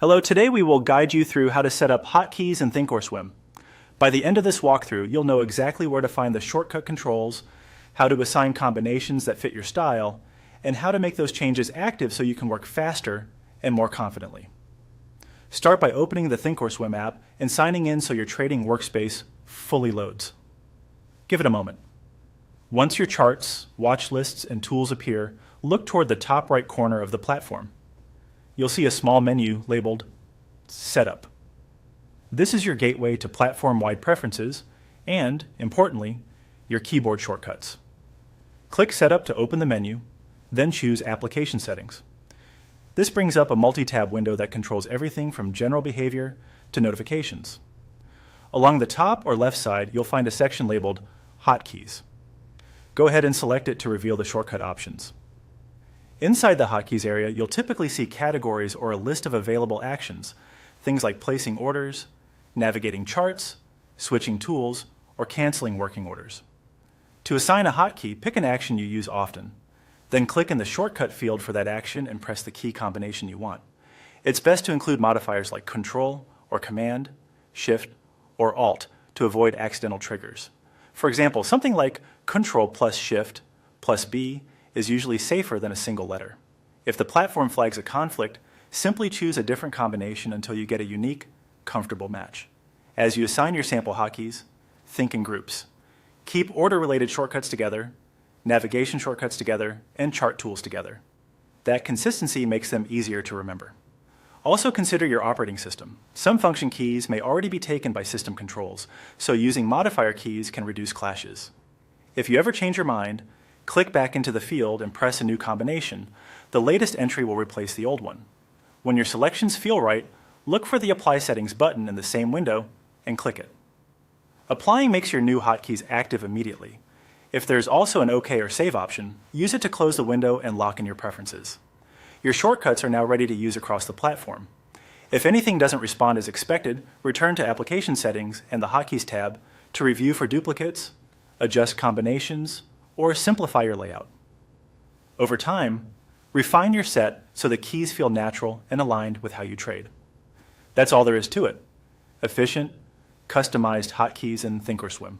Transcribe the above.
Hello, today we will guide you through how to set up hotkeys in Thinkorswim. By the end of this walkthrough, you'll know exactly where to find the shortcut controls, how to assign combinations that fit your style, and how to make those changes active so you can work faster and more confidently. Start by opening the Thinkorswim app and signing in so your trading workspace fully loads. Give it a moment. Once your charts, watch lists, and tools appear, look toward the top right corner of the platform. You'll see a small menu labeled Setup. This is your gateway to platform-wide preferences and, importantly, your keyboard shortcuts. Click Setup to open the menu, then choose Application Settings. This brings up a multi-tab window that controls everything from general behavior to notifications. Along the top or left side, you'll find a section labeled Hotkeys. Go ahead and select it to reveal the shortcut options. Inside the Hotkeys area, you'll typically see categories or a list of available actions, things like placing orders, navigating charts, switching tools, or canceling working orders. To assign a hotkey, pick an action you use often. Then click in the shortcut field for that action and press the key combination you want. It's best to include modifiers like Control or Command, Shift, or Alt to avoid accidental triggers. For example, something like Control plus Shift plus B is usually safer than a single letter. If the platform flags a conflict, simply choose a different combination until you get a unique, comfortable match. As you assign your sample hotkeys, think in groups. Keep order-related shortcuts together, navigation shortcuts together, and chart tools together. That consistency makes them easier to remember. Also consider your operating system. Some function keys may already be taken by system controls, so using modifier keys can reduce clashes. If you ever change your mind, click back into the field and press a new combination. The latest entry will replace the old one. When your selections feel right, look for the Apply Settings button in the same window and click it. Applying makes your new hotkeys active immediately. If there's also an OK or Save option, use it to close the window and lock in your preferences. Your shortcuts are now ready to use across the platform. If anything doesn't respond as expected, return to Application Settings and the Hotkeys tab to review for duplicates, adjust combinations, or simplify your layout. Over time, refine your set so the keys feel natural and aligned with how you trade. That's all there is to it. Efficient, customized hotkeys in Thinkorswim.